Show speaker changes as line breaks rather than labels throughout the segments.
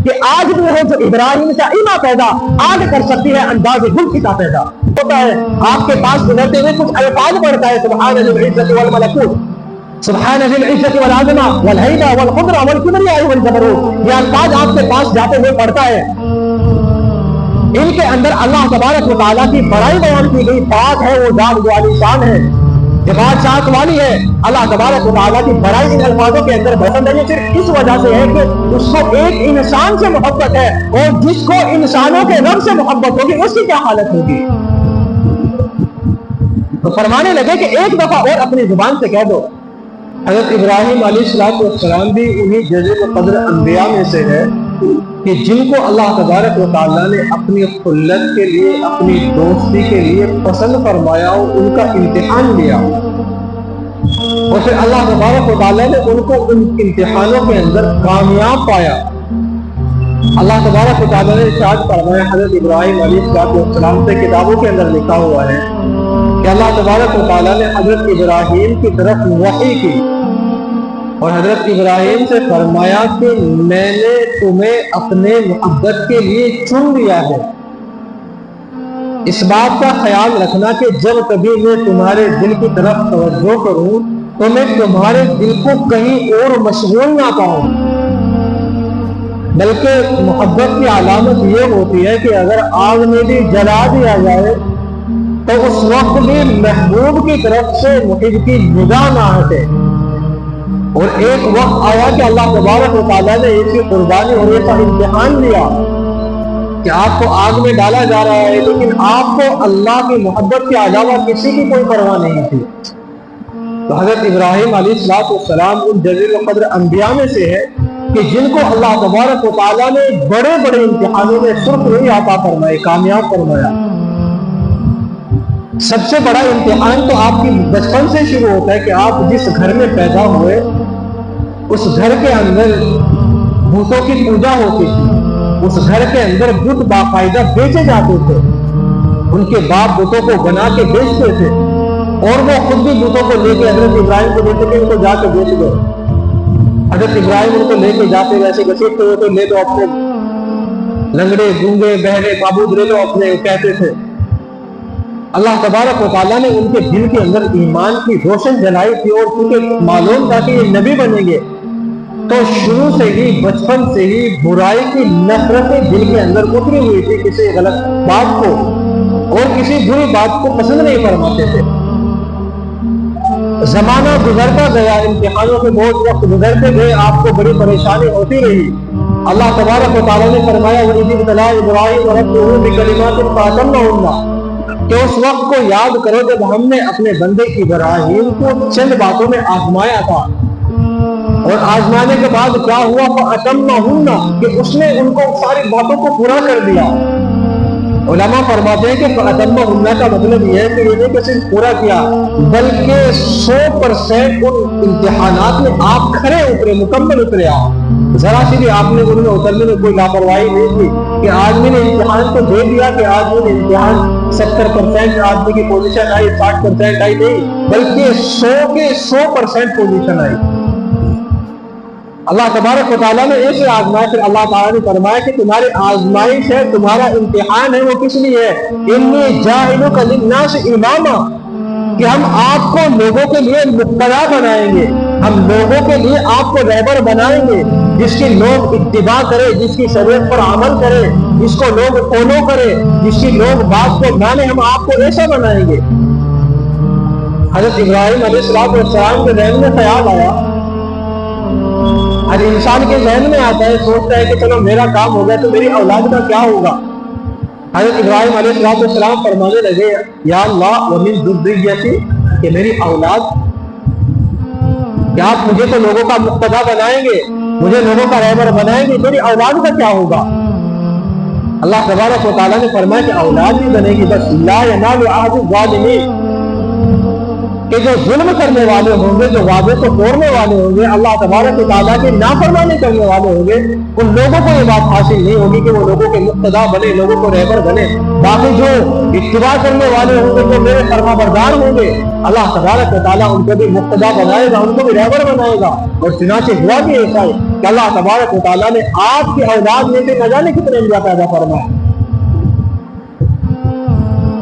کہ آگ بھی ہے جو ابراہیم کا ایما پیدا آگ کر سکتی ہے انداز گل کا پیدا ہوتا ہے. آپ کے پاس گزرتے ہوئے کچھ الفاظ پڑھتا ہے سبحان ذی العزت والملکوت سبحان ذی العزت والعظمہ والہیبہ والقدرہ والکبریاء والجبروت. یہ الفاظ آپ کے پاس جاتے ہوئے پڑھتا ہے. ان کے اندر اللہ تبارک و تعالیٰ کی بڑائی بیان کی گئی. پاک ہے وہ ذات جو عالی شان ہے جو بادشاہت والی ہے. اللہ تبارک و تعالیٰ کی بڑائی ان الفاظوں کے اندر بیان ہے. یہ صرف اس وجہ سے ہے کہ اس کو ایک انسان سے محبت ہے اور جس کو انسانوں کے رب سے محبت ہوگی اس کی کیا حالت ہوگی. تو فرمانے لگے کہ ایک دفعہ اور اپنی زبان سے کہہ دو. حضرت ابراہیم علیہ السلام بھی انہی جزیل القدر انبیاء میں سے ہے کہ جن کو اللہ تبارک و تعالیٰ نے اپنی خلت کے لیے اپنی دوستی کے لیے پسند فرمایا اور ان کا امتحان لیا اور پھر اللہ تبارک و تعالیٰ نے ان کو ان امتحانوں کے اندر کامیاب پایا. اللہ تبارک و تعالیٰ نے ارشاد فرمایا حضرت ابراہیم علیہ السلام سے کتابوں کے اندر لکھا ہوا ہے کہ اللہ تبارک و تعالیٰ نے حضرت ابراہیم کی طرف وحی کی اور حضرت ابراہیم سے فرمایا کہ میں نے تمہیں اپنے محبت کے لیے چن لیا ہے. اس بات کا خیال رکھنا کہ جب کبھی میں تمہارے دل کی طرف توجہ کروں تو میں تمہارے دل کو کہیں اور مشغول نہ پاؤں. بلکہ محبت کی علامت یہ ہوتی ہے کہ اگر آگ میں بھی جلا دیا جائے تو اس وقت بھی محبوب کی طرف سے محب کی نگاہ نہ ہٹے. اور ایک وقت آیا کہ اللہ تبارک و تعالیٰ نے اس کی قربانی اور ایسا امتحان لیا کہ آپ کو آگ میں ڈالا جا رہا ہے لیکن آپ کو اللہ کی محبت کے علاوہ کسی کی کوئی پرواہ نہیں تھی. تو حضرت ابراہیم علیہ السلام ان جلیل القدر انبیاء میں سے ہے کہ جن کو اللہ تبارک و تعالیٰ نے بڑے بڑے امتحانوں میں سرخ روئی عطا فرمائے کامیاب فرمایا. سب سے بڑا امتحان تو آپ کی بچپن سے شروع ہوتا ہے کہ آپ جس گھر میں پیدا ہوئے اس گھر کے اندر بتوں کی پوجا ہوتی تھی. اس گھر کے اندر بت باقاعدہ بیچے جاتے تھے. ان کے باپ بتوں کو بنا کے بیچتے تھے اور وہ خود بھی بتوں کو لے کے حضرت ابراہیم کو دیتے کہ ان کو جا کے بیچ دو. حضرت ابراہیم ان کو لے کے جاتے ویسے گھسیٹتے ہوئے تو لے دو اپنے لنگڑے گونگے بہرے معبود لے لو اپنے کہتے تھے. اللہ تبارک و تعالیٰ نے ان کے دل کے اندر ایمان کی روشن جلائی تھی اور کیونکہ معلوم تھا کہ یہ نبی بنیں گے تو شروع سے ہی بچپن سے ہی برائی کی نفرت دل کے اندر اتری ہوئی تھی. کسی غلط بات کو اور کسی بری بات کو پسند نہیں فرماتے تھے. زمانہ گزرتا گیا امتحانوں کے بہت وقت گزرتے گئے آپ کو بڑی پریشانی ہوتی رہی. اللہ تبارک و تعالیٰ نے فرمایا وَإِذِ ابْتَلَىٰ إِبْرَاهِيمَ رَبُّهُ بِكَلِمَاتٍ فَأَتَمَّهُنَّ کہ اس وقت کو یاد کرو جب ہم نے اپنے بندے ابراہیم کو چند باتوں میں آزمایا تھا اور آزمانے کے بعد کیا ہوا فَأَتَمَّهُنَّ کہ اس نے ان کو ساری باتوں کو پورا کر دیا. علماء فرماتے ہیں کہ فَأَتَمَّهُنَّ کا مطلب یہ ہے کہ یہ نہیں کہ صرف پورا کیا بلکہ 100% ان امتحانات میں آپ کھڑے اترے مکمل اترے. آپ ذرا سی بھی آپ نے ان میں اترنے میں کوئی لاپرواہی نہیں کی کہ آدمی نے امتحان کو دے دیا کہ آدمی نے امتحان 70% آدمی کی پوزیشن آئی 60% آئی نہیں بلکہ 100 کے 100% پوزیشن آئی. اللہ تبارک و تعالیٰ نے ایسے آزمائے پھر اللہ تعالیٰ نے فرمایا کہ تمہاری آزمائش ہے تمہارا امتحان ہے وہ کس لیے ہے انی جاعلک للناس اماما کہ ہم آپ کو لوگوں کے لیے مقتدا بنائیں گے. ہم لوگوں کے لیے آپ کو رہبر بنائیں گے جس کی لوگ اتباع کرے جس کی شریعت پر عمل کرے جس کو لوگ فالو کرے جس کی لوگ بات کو مانے. ہم آپ کو ایسا بنائیں گے. حضرت ابراہیم علیہ السلام کے ذہن میں خیال آیا. ہر انسان کے ذہن میں آتا ہے سوچتا ہے کہ چلو میرا کام ہو گیا تو میری اولاد کا کیا ہوگا. حضرت ابراہیم علیہ السلام فرمانے لگے یا اللہ ومن ذریتی کہ میری اولاد کہ آپ مجھے تو لوگوں کا مقتدا بنائیں گے مجھے لوگوں کا رہبر بنائیں گے میری اولاد کا کیا ہوگا. اللہ تبارک و تعالیٰ نے فرمایا کہ اولاد بھی بنے گی بس لا ینال عہد الظالمین کہ جو ظلم کرنے والے ہوں گے، جو وعدے کو توڑنے والے ہوں گے، اللہ تبارک و تعالیٰ کی نافرمانی کرنے والے ہوں گے، ان لوگوں کو یہ بات حاصل نہیں ہوگی کہ وہ لوگوں کے مقتدا بنے، لوگوں کو رہبر بنے۔ باقی جو اتباع کرنے والے ہوں گے، جو میرے فرما بردار ہوں گے، اللہ تبارک و تعالیٰ ان کو بھی مقتدا بنائے گا، ان کو بھی رہبر بنائے گا۔ اور چنانچہ ہوا بھی ایسا ہے کہ اللہ تبارک و تعالیٰ نے آپ کی اولاد میں سے نہ جانے کتنے انبیاء پیدا فرمائے۔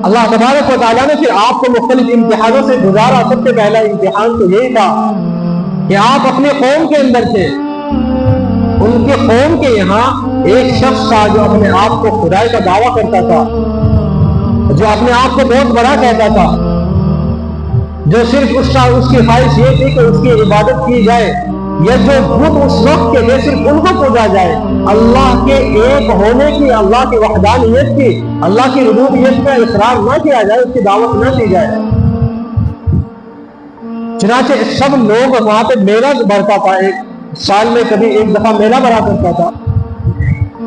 اللہ تبارک و تعالیٰ نے پھر آپ کو مختلف امتحانوں سے گزارا۔ سب سے پہلا امتحان تو یہی تھا کہ آپ اپنے قوم کے اندر تھے، ان کے قوم کے یہاں ایک شخص تھا جو اپنے آپ کو خدائی کا دعویٰ کرتا تھا، جو اپنے آپ کو بہت بڑا کہتا تھا، جو صرف اس کی خواہش یہ تھی کہ اس کی عبادت کی جائے، یا جو بت اس وقت کے لیے صرف ان کو پوجا جائے، اللہ کے ایک ہونے کی، اللہ کی وحدانیت کی، اللہ کی ربوبیت کا اقرار نہ کیا جائے، اس کی دعوت نہ دی جائے۔ چنانچہ سب لوگ وہاں پہ میلہ بڑھتا تھا، ایک سال میں کبھی ایک دفعہ میلہ بڑھا کرتا تھا۔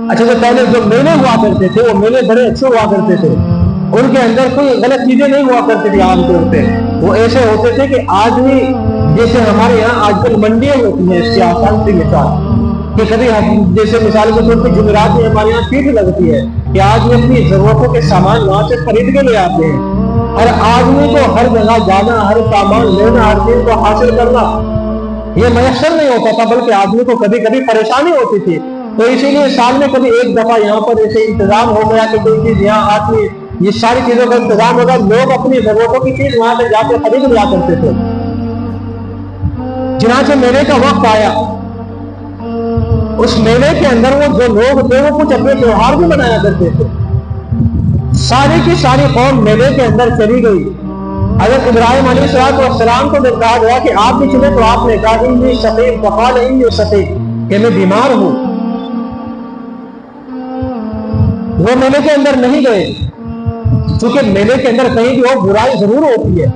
اچھا، جو پہلے جو میلے ہوا کرتے تھے وہ میلے بڑے اچھے ہوا کرتے تھے، ان کے اندر کوئی غلط چیزیں نہیں ہوا کرتی تھی۔ عام طور پہ وہ ایسے ہوتے تھے کہ آدمی جیسے ہمارے یہاں آج کل منڈیاں ہوتی ہیں، اس کی آسان سی مثال کہ کبھی جیسے مثال کے طور پہ جمعرات میں ہمارے یہاں پیٹ لگتی ہے کہ آدمی اپنی ضرورتوں کے سامان وہاں سے خرید کے لے آتے ہیں، اور آدمی کو ہر جگہ جانا، ہر سامان لینا، ہر چیز کو حاصل کرنا یہ میسر نہیں ہوتا تھا، بلکہ آدمی کو کبھی کبھی پریشانی ہوتی تھی۔ تو اسی لیے سال میں کبھی ایک دفعہ یہاں پر ایسے انتظام ہو گیا کہ کوئی چیز یہاں آتی، یہ ساری چیزوں کا انتظام ہوگا، لوگ اپنی ضرورتوں کی چیز وہاں سے جا کے خرید لیا کرتے تھے۔ چنانچہ میلے کا وقت آیا، اس میلے کے اندر وہ جو لوگ تھے وہ کچھ اپنے تیوہار بھی منایا کرتے تھے۔ ساری کی ساری قوم میلے کے اندر چلی گئی۔ حضرت ابراہیم علیہ السلام کو جب کہا گیا کہ آپ بھی چلے تو آپ نے کہا انی سقیم، فقال انی سقیم، کہ میں بیمار ہوں۔ وہ میلے کے اندر نہیں گئے، چونکہ میلے کے اندر کہیں بھی وہ برائی ضرور ہوتی ہے،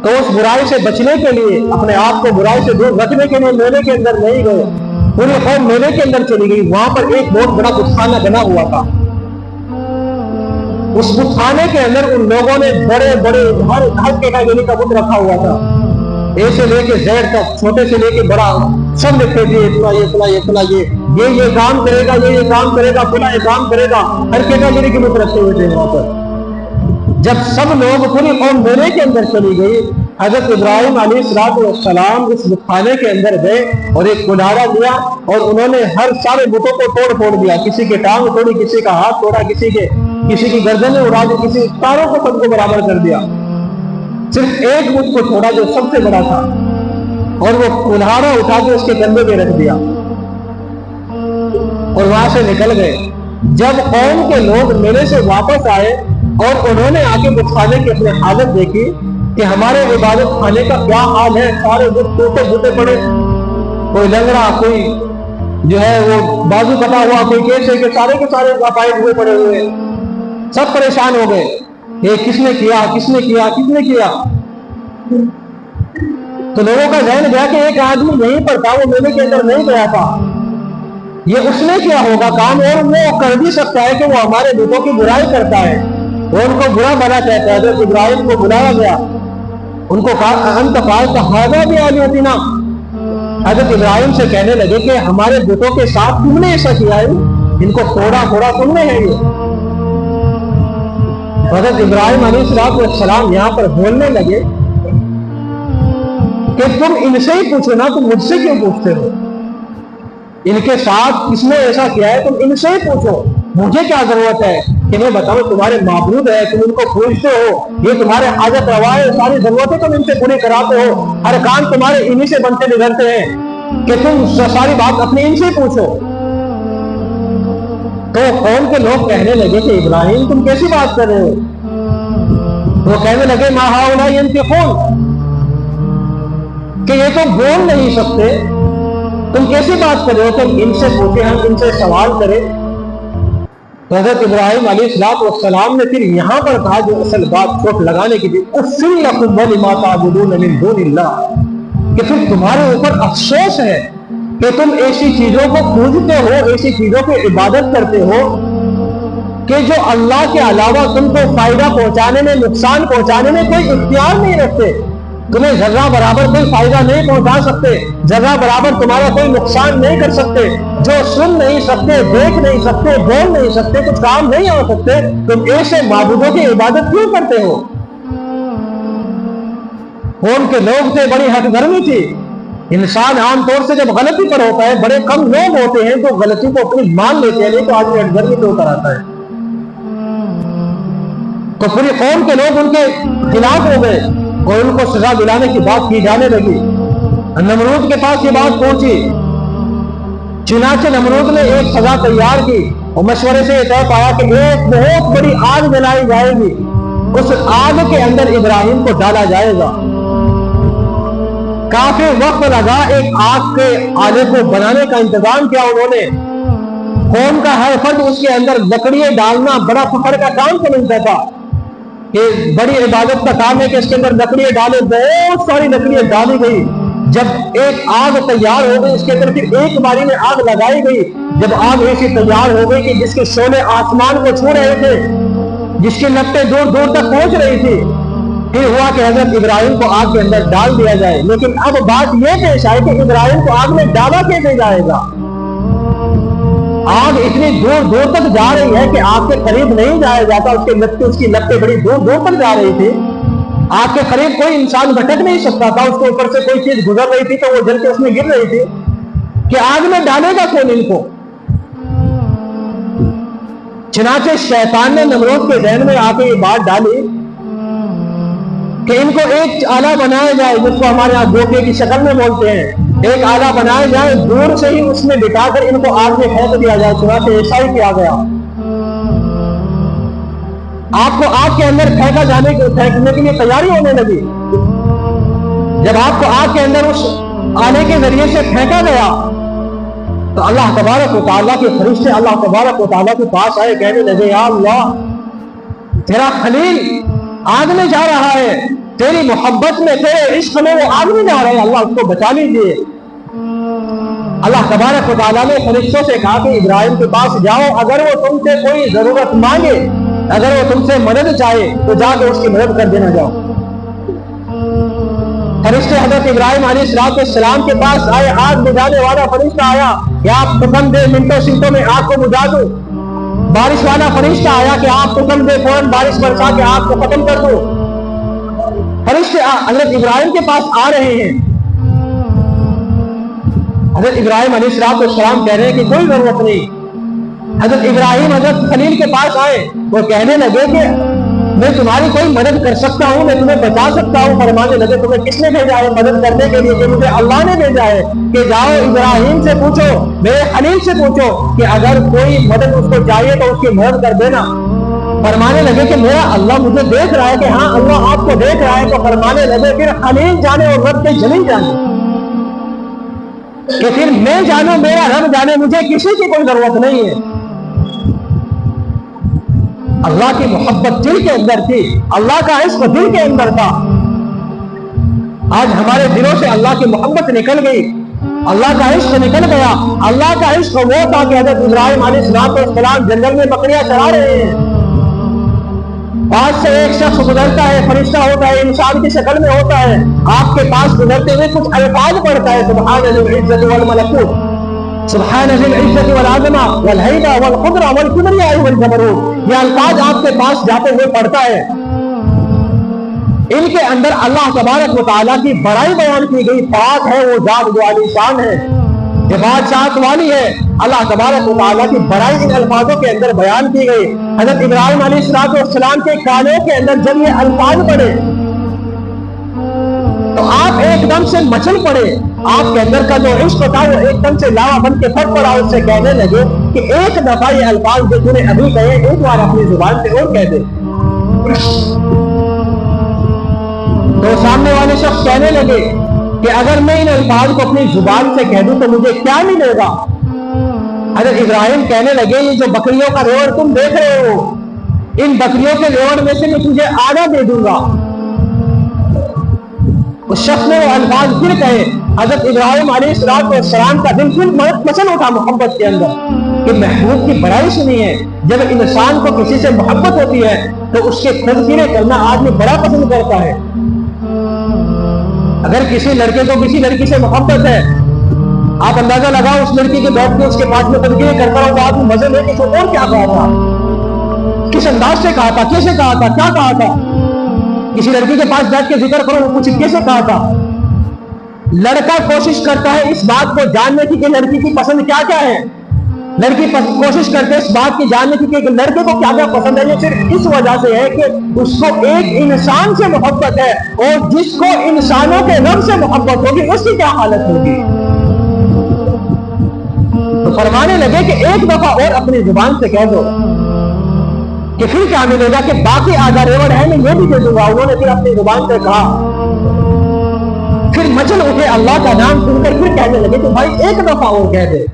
تو اس برائی سے بچنے کے لیے، اپنے آپ کو برائی سے دور رکھنے کے لیے میلے کے اندر نہیں گئے۔ پوری قوم میلے کے اندر چلی گئی۔ وہاں پر ایک بہت بڑا بتخانہ بنا ہوا تھا، اس بتخانے کے اندر ان لوگوں نے بڑے بڑے ہر ہلکے کا کا بت رکھا ہوا تھا، اے سے لے کے زیر تک، چھوٹے سے لے کے بڑا، سب لکھے تھے اتنا یہ اتنا یہ اتنا یہ کام کرے گا، یہ کام کرے گا، فلاں یہ کام کرے گا، ہر کے بت رکھے ہوئے تھے وہاں پر۔ جب سب لوگ پوری قوم میلے کے اندر چلی گئی، حضرت ابراہیم علیہ السلام اس بتخانے کے اندر گئے اور ایک کلہاڑا لیا اور انہوں نے ہر سارے بتوں کو توڑ پھوڑ دیا۔ کسی کے ٹانگ توڑی، کسی کا ہاتھ توڑا، کسی کی گردنیں اڑا دی، کسی تاروں کو سب کو برابر کر دیا۔ صرف ایک بت کو چھوڑا جو سب سے بڑا تھا، اور وہ کلہاڑا اٹھا کے اس کے کندھے پہ رکھ دیا اور وہاں سے نکل گئے۔ جب قوم کے لوگ میلے سے واپس آئے اور انہوں نے آ کے بتخانے کی اپنے حالت دیکھی کہ ہمارے عبادت خانے کا کیا حال ہے، سارے بت ٹوٹے پھوٹے پڑے، کوئی لنگڑا، کوئی جو ہے وہ بازو کٹا ہوا، کوئی کیسے کے سارے اپائے ہوئے پڑے ہوئے، سب پریشان ہو گئے۔ یہ کس نے کیا، کس نے کیا، کس نے کیا؟ تو لوگوں کا ذہن گیا کہ ایک آدمی یہیں پر تھا، وہ میلے کے اندر نہیں گیا تھا، یہ اس نے کیا ہوگا کام، اور وہ کر بھی سکتا ہے کہ وہ ہمارے بتوں کی برائی کرتا ہے، وہ ان کو برا بنا کہتا ہے۔ جب ابراہیم کو بلایا گیا، ان کو کہا انت فعلت ھذا بآلہتنا، حضرت ابراہیم سے کہنے لگے کہ ہمارے بتوں کے ساتھ تم نے ایسا کیا ہے، ان کو توڑا پھوڑا تم نے ہے۔ یہ حضرت ابراہیم علیہ السلام یہاں پر بولنے لگے کہ تم ان سے ہی پوچھو نا، تم مجھ سے کیوں پوچھتے ہو؟ ان کے ساتھ کس نے ایسا کیا ہے، تم ان سے ہی پوچھو، مجھے کیا ضرورت ہے کہ میں بتاؤں؟ تمہارے معبود ہے، تم ان کو پوچھتے ہو، یہ تمہارے حاجت روا ہے، ساری ضرورتیں تم ان سے پوری کراتے ہو، ہر کام تمہارے انہی سے بنتے بگڑتے ہیں کہ تم ساری بات اپنے ان سے پوچھو۔ تو قوم کے لوگ کہنے لگے کہ ابراہیم تم کیسی بات کر رہے ہو؟ وہ کہنے لگے ما ہؤلاء ينطقون، کہ یہ تو بول نہیں سکتے، تم کیسی بات کر رہے ہو؟ تم ان سے پوچھے، ہم ان سے سوال کریں۔ تو حضرت ابراہیم علیہ السلام نے پھر یہاں پر کہا جو اصل بات چوٹ لگانے کی تھی، اف لکم ولما تعبدون من دون اللہ، کہ پھر تمہارے اوپر افسوس ہے کہ تم ایسی چیزوں کو پوجتے ہو، ایسی چیزوں کی عبادت کرتے ہو کہ جو اللہ کے علاوہ تم کو فائدہ پہنچانے میں نقصان پہنچانے میں کوئی اختیار نہیں رکھتے، تمہیں ذرہ برابر کوئی فائدہ نہیں پہنچا سکتے، ذرہ برابر تمہارا کوئی نقصان نہیں کر سکتے، جو سن نہیں سکتے، دیکھ نہیں سکتے، بول نہیں سکتے، کچھ کام نہیں آ سکتے، تم ایسے معبودوں کی عبادت کیوں کرتے ہو؟ قوم کے لوگ تھے، بڑی ہٹ گرمی تھی۔ انسان عام طور سے جب غلطی پر ہوتا ہے، بڑے کم لوگ ہوتے ہیں تو غلطی کو اپنی مان لیتے ہیں، نہیں تو آدمی ہٹ گرمی تو آتا ہے۔ تو پوری قوم کے لوگ ان کے خلاف ہو گئے اور ان کو سزا دلانے کی بات کی جانے لگی۔ نمرود کے پاس یہ بات پہنچی، چنانچہ نمرود نے ایک سزا تیار کی اور مشورے سے یہ طے پایا کہ ایک بہت بڑی آگ جلائی جائے گی، اس آگ کے اندر ابراہیم کو ڈالا جائے گا۔ کافی وقت لگا ایک آگ کے آلے کو بنانے کا انتظام کیا انہوں نے۔ قوم کا ہر فرد اس کے اندر لکڑیاں ڈالنا بڑا فخر کا کام سمجھتا تھا کہ بڑی عبادت کا کام ہے کہ اس کے اندر لکڑیاں ڈالے، بہت ساری لکڑیاں ڈالی گئی۔ جب ایک آگ تیار ہو گئی، اس کے اندر پھر ایک باری میں آگ لگائی گئی۔ جب آگ ایسی تیار ہو گئی کہ جس کے شعلے آسمان کو چھو رہے تھے، جس کی لپٹیں دور دور تک پہنچ رہی تھی، پھر ہوا کہ حضرت ابراہیم کو آگ کے اندر ڈال دیا جائے۔ لیکن اب بات یہ پیش آئی کہ ابراہیم کو آگ میں ڈالا کیسے جائے گا؟ آگ اتنی دور دور تک جا رہی ہے کہ آگ کے قریب نہیں جایا جاتا، اس کی لپٹیں بڑی دور دور تک جا رہی تھی، آگ کے قریب کوئی انسان بھٹک نہیں سکتا تھا، اس کے اوپر سے کوئی چیز گزر رہی تھی تو وہ جل کے اس میں گر رہی تھی کہ آگ میں ڈالے گا کون ان کو؟ چنانچہ شیطان نے نمرود کے ذہن میں آ کے یہ بات ڈالی کہ ان کو ایک آلہ بنایا جائے، جس کو ہمارے یہاں گوبے کی شکل میں بولتے ہیں، ایک آلہ بنایا جائے، دور سے ہی اس میں بٹھا کر ان کو آگ میں پھینک دیا جائے۔ چنانچہ ایسا ہی کیا گیا۔ آپ کو آگ کے اندر پھینکنے کے لیے تیاری ہونے لگی۔ جب آپ کو آگ کے اندر اس آلے کے ذریعے سے پھینکا گیا تو اللہ تبارک و تعالیٰ کے فرشتے اللہ تبارک و تعالیٰ کے پاس آئے، کہنے لگے یا اللہ، تیرا خلیل آگ میں جا رہا ہے، تیری محبت میں، تیرے عشق میں وہ آگ میں جا رہا ہے، اللہ اس کو بچا لیجیے۔ اللہ تبارک و تعالیٰ نے فرشتوں سے کہا کہ ابراہیم کے پاس جاؤ، اگر وہ تم سے کوئی ضرورت مانگے، اگر وہ تم سے مدد چاہے تو جا کے اس کی مدد کر دینا جاؤ۔ فرشتے حضرت ابراہیم علیہ السلام کے پاس آئے، آگ بجھانے والا فرشتہ آیا کہ آپ حکم دے منٹوں سیکنڈوں میں آگ کو بجھا دو۔ بارش والا فرشتہ آیا کہ آپ حکم دے فوراً بارش برسا کے آگ کو ختم کر دو۔ فرشتے حضرت ابراہیم کے پاس آ رہے ہیں۔ حضرت ابراہیم علیہ السلام کہہ رہے ہیں کہ کوئی ضرورت نہیں۔ حضرت ابراہیم حضرت خلیل کے پاس آئے، وہ کہنے لگے کہ میں تمہاری کوئی مدد کر سکتا ہوں، میں تمہیں بچا سکتا ہوں۔ فرمانے لگے تمہیں کس نے بھیجا ہے مدد کرنے کے لیے؟ کہ مجھے اللہ نے بھیجا ہے کہ جاؤ ابراہیم سے پوچھو، میرے خلیل سے پوچھو کہ اگر کوئی مدد اس کو چاہیے تو اس کی مدد کر دینا۔ فرمانے لگے کہ میرا اللہ مجھے دیکھ رہا ہے کہ ہاں اللہ آپ کو دیکھ رہا ہے۔ تو فرمانے لگے پھر خلیل جانے اور رب کے جلیل جانے، کہ پھر میں جانوں میرا رب جانے، مجھے کسی کی کوئی ضرورت نہیں ہے۔ اللہ کی محبت دل کے اندر تھی، اللہ کا عشق دل کے اندر تھا۔ آج ہمارے دلوں سے اللہ کی محبت نکل گئی، اللہ کا عشق نکل گیا۔ اللہ کا عشق وہ تھا کہ حضرت ابراہیم علیہ السلام جنگل میں بکریاں چرا رہے ہیں، پاس سے ایک شخص گزرتا ہے، فرشتہ ہوتا ہے، انسان کی شکل میں ہوتا ہے، آپ کے پاس گزرتے ہوئے کچھ الفاظ پڑھتا ہے، سبحان ذی العزت والملکوت، سبحان ذی العزت والعظمہ والہیبہ والقدرہ والکبریاء والجبروت۔ یہ الفاظ آپ کے پاس جاتے ہوئے پڑھتا ہے۔ ان کے اندر اللہ تبارک و تعالیٰ کی بڑائی بیان کی گئی، پاک ہے وہ ذات جو عالی شان ہے، یہ بادشاہت والی ہے۔ اللہ تبارک و تعالیٰ کی بڑائی ان الفاظوں کے اندر بیان کی گئی۔ حضرت ابراہیم علیہ السلام کے کانوں کے اندر جب یہ الفاظ پڑھے تو آپ ایک دم سے مچل پڑے، آپ کے اندر کا جو عشق تھا وہ ایک دم سے لاوا بن کے پھٹ پڑا۔ اس سے کہنے لگے کہ ایک دفعہ یہ الفاظ جو تم نے ابھی کہے ایک بار اپنی زبان سے اور کہہ دے۔ تو سامنے والے شخص کہنے لگے کہ اگر میں ان الفاظ کو اپنی زبان سے کہہ دوں تو مجھے کیا ملے گا؟ حضرت ابراہیم کہنے لگے یہ جو بکریوں کا ریوڑ تم دیکھ رہے ہو، ان بکریوں کے ریوڑ میں سے میں تجھے آدھا دے دوں گا۔ اس شخص نے وہ الفاظ پھر کہے، حضرت ابراہیم علیہ السلام کا دل پھر مچل اٹھا محبت کے اندر۔ کہ محبوب کی بڑائی سنی ہے، جب انسان کو کسی سے محبت ہوتی ہے تو اس کے تذکرے کرنا آدمی بڑا پسند کرتا ہے۔ اگر کسی لڑکے کو کسی لڑکی سے محبت ہے، آپ اندازہ لگاؤ اس لڑکی کے بیٹھ کے اس کے پاس میں تذکرے کرتا رہو تو آدمی مزے لے کے تو اور کیا کہا تھا، کس انداز سے کہا تھا، کیسے کہا تھا، کیا کہا تھا۔ کسی لڑکی کے پاس بیٹھ کے ذکر کرو وہ کچھ کیسے کہا تھا۔ لڑکا کوشش کرتا ہے اس بات کو جاننے کی کہ لڑکی کی پسند کیا کیا ہے، لڑکی کوشش کرتے اس بات کی جاننے کی کہ لڑکے کو کیا کیا پسند ہے۔ یہ صرف اس وجہ سے ہے کہ اس کو ایک انسان سے محبت ہے، اور جس کو انسانوں کے رب سے محبت ہوگی اس کی کیا حالت ہوگی۔ تو فرمانے لگے کہ ایک دفعہ اور اپنی زبان سے کہہ دو کہ پھر کیا ملے گا، کہ باقی آدھا ریوڑ ہے میں یہ بھی دے دوں گا۔ انہوں نے پھر اپنی زبان سے کہا، پھر مچل اٹھے اللہ کا نام سن کر پھر کہنے لگے کہ بھائی ایک دفعہ اور کہہ دے۔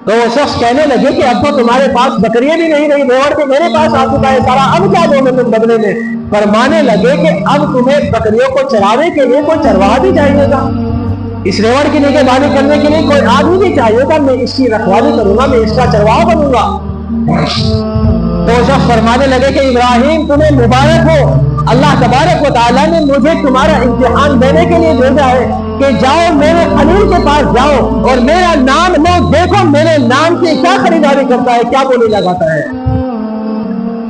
تو وہ شخص کہنے لگے کہ اب تو تمہارے پاس بکریاں بھی نہیں رہی، ریوڑ کے میرے پاس آ چکا ہے سارا، اب کیا دو گے تم بدلے میں۔ فرمانے لگے کہ اب تمہیں بکریوں کو چرانے کے لیے کوئی چرواہا بھی چاہیے گا، اس ریوڑ کی نگہبانی کرنے کے لیے کوئی آدمی بھی چاہیے گا، میں اس کی رکھوالی کروں گا، میں اس کا چرواہا بنوں گا۔ تو شخص فرمانے لگے کہ ابراہیم تمہیں مبارک ہو، اللہ تبارک و تعالیٰ نے مجھے تمہارا امتحان دینے کے لیے بھیجا ہے کہ جاؤ میرے خلیل کے پاس جاؤ اور میرا نام لو، دیکھو میرے نام کی کیا خریداری کرتا ہے، کیا بولی لگاتا ہے،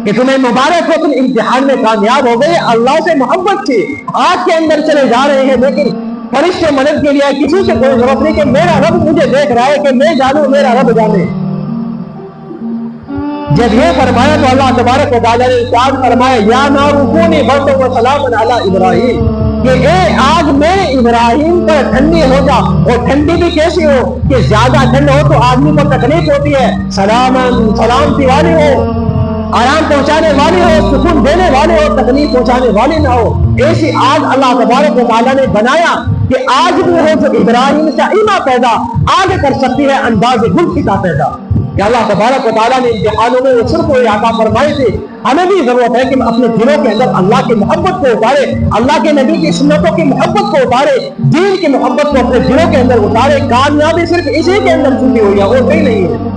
کہ تمہیں مبارک ہو، تم امتحان میں کامیاب ہو گئے۔ اللہ سے محبت تھی، آگ کے اندر چلے جا رہے ہیں، لیکن فرشتے مدد کے لیے کسی سے کوئی ضرورت نہیں کہ میرا رب مجھے دیکھ رہا ہے کہ میں جانوں میرا رب جانے۔ جب یہ فرمایا تو اللہ تبارک و تعالیٰ نے ارشاد فرمایا یا نار کونی بردا وسلاما علی ابراہیم، کہ اے آگ میرے ابراہیم پر ٹھنڈی ہو جا، اور ٹھنڈی بھی کیسی ہو کہ زیادہ ٹھنڈ ہو تو آدمی کو تکلیف ہوتی ہے، سلامتی والی ہو، آرام پہنچانے والی ہو، سکون دینے والی ہو، تکلیف پہنچانے والی نہ ہو۔ ایسی آگ اللہ تبارک و تعالیٰ نے بنایا کہ آج بھی ہے جو ابراہیم کا ایما پیدا آگ کر سکتی ہے انداز گل کا پیدا۔ کہ اللہ تبارک و تعالیٰ نے امتحانوں میں وہ صرف کوئی عطا فرمائی تھی، ہمیں بھی ضرورت ہے کہ ہم اپنے دلوں کے اندر اللہ کی محبت کو اتارے، اللہ کے نبی کی سنتوں کی محبت کو اتارے، دین کی محبت کو اپنے دلوں کے اندر اتارے۔ کامیابی صرف اسی کے اندر چھپی ہوئی ہے اور کوئی نہیں ہے۔